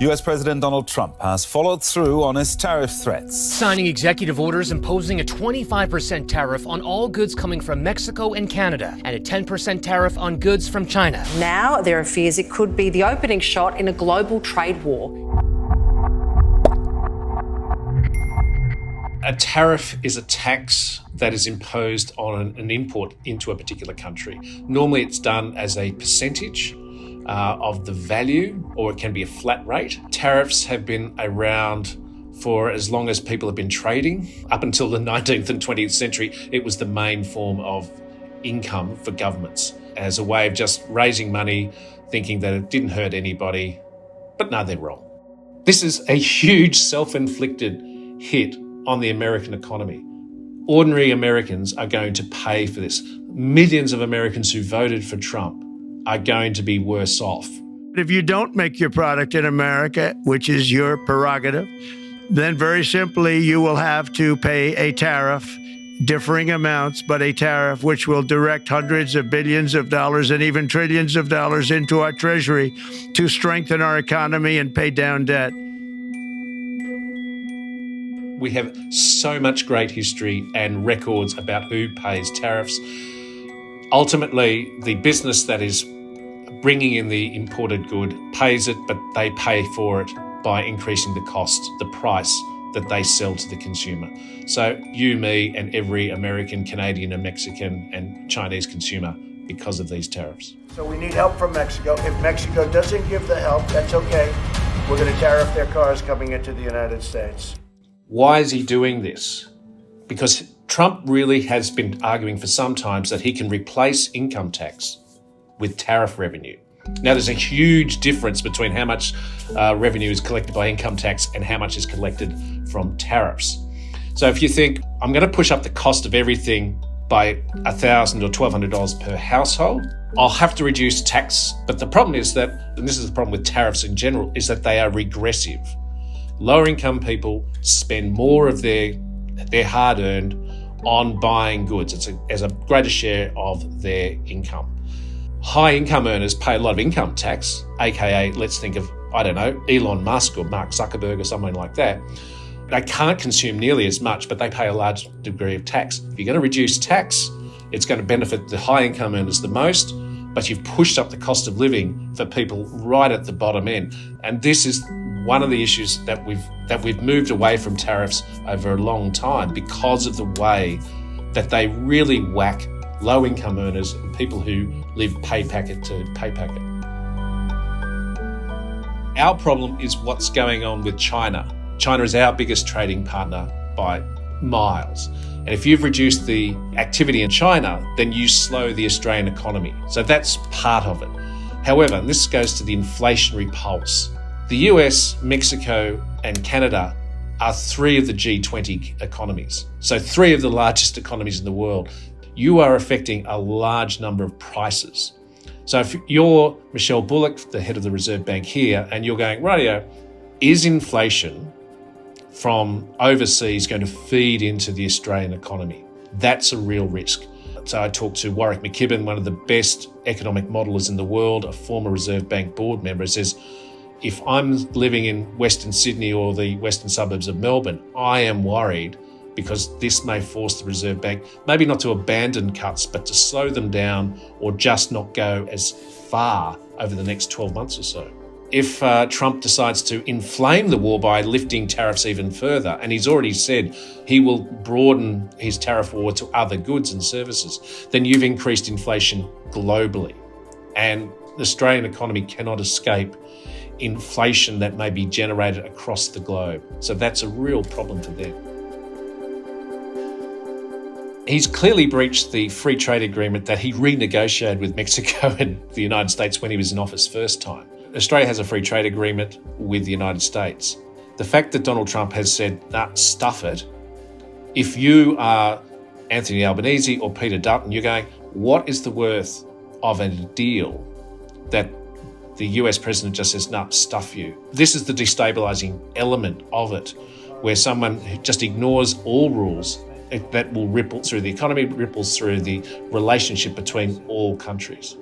US President Donald Trump has followed through on his tariff threats, signing executive orders imposing a 25% tariff on all goods coming from Mexico and Canada, and a 10% tariff on goods from China. Now there are fears it could be the opening shot in a global trade war. A tariff is a tax that is imposed on an import into a particular country. Normally it's done as a percentage of the value, or it can be a flat rate. Tariffs have been around for as long as people have been trading. Up until the 19th and 20th century, it was the main form of income for governments, as a way of just raising money, thinking that it didn't hurt anybody. But no, they're wrong. This is a huge self-inflicted hit on the American economy. Ordinary Americans are going to pay for this. Millions of Americans who voted for Trump are going to be worse off. If you don't make your product in America, which is your prerogative, then very simply you will have to pay a tariff, differing amounts, but a tariff which will direct hundreds of billions of dollars and even trillions of dollars into our treasury to strengthen our economy and pay down debt. We have so much great history and records about who pays tariffs. Ultimately, the business that is bringing in the imported good pays it, but they pay for it by increasing the cost, the price that they sell to the consumer. So you, me, and every American, Canadian, and Mexican and Chinese consumer because of these tariffs. So we need help from Mexico. If Mexico doesn't give the help, that's okay. We're going to tariff their cars coming into the United States. Why is he doing this? Because Trump really has been arguing for some time that he can replace income tax with tariff revenue. Now, there's a huge difference between how much revenue is collected by income tax and how much is collected from tariffs. So if you think, I'm going to push up the cost of everything by $1,000 or $1,200 per household, I'll have to reduce tax. But the problem is that, and this is the problem with tariffs in general, is that they are regressive. Lower income people spend more of their hard-earned on buying goods. It's as a greater share of their income. High income earners pay a lot of income tax, aka let's think of, I don't know, Elon Musk or Mark Zuckerberg or someone like that. They can't consume nearly as much, but they pay a large degree of tax. If you're going to reduce tax, it's going to benefit the high income earners the most, but you've pushed up the cost of living for people right at the bottom end. And this is one of the issues that we've moved away from tariffs over a long time because of the way that they really whack low-income earners and people who live pay packet to pay packet. Our problem is what's going on with China. China is our biggest trading partner by miles. And if you've reduced the activity in China, then you slow the Australian economy. So that's part of it. However, and this goes to the inflationary pulse. The US, Mexico, and Canada are three of the G20 economies. So three of the largest economies in the world. You are affecting a large number of prices. So if you're Michelle Bullock, the head of the Reserve Bank here, and you're going, rightio, is inflation from overseas going to feed into the Australian economy? That's a real risk. So I talked to Warwick McKibben, one of the best economic modelers in the world, a former Reserve Bank board member, says, if I'm living in Western Sydney or the western suburbs of Melbourne, I am worried because this may force the Reserve Bank maybe not to abandon cuts, but to slow them down or just not go as far over the next 12 months or so. If Trump decides to inflame the war by lifting tariffs even further, and he's already said he will broaden his tariff war to other goods and services, then you've increased inflation globally. And the Australian economy cannot escape inflation that may be generated across the globe. So that's a real problem for them. He's clearly breached the free trade agreement that he renegotiated with Mexico and the United States when he was in office first time. Australia has a free trade agreement with the United States. The fact that Donald Trump has said, nah, stuff it, if you are Anthony Albanese or Peter Dutton, you're going, what is the worth of a deal that the US president just says, nah, stuff you? This is the destabilizing element of it, where someone just ignores all rules that will ripple through the economy, ripples through the relationship between all countries.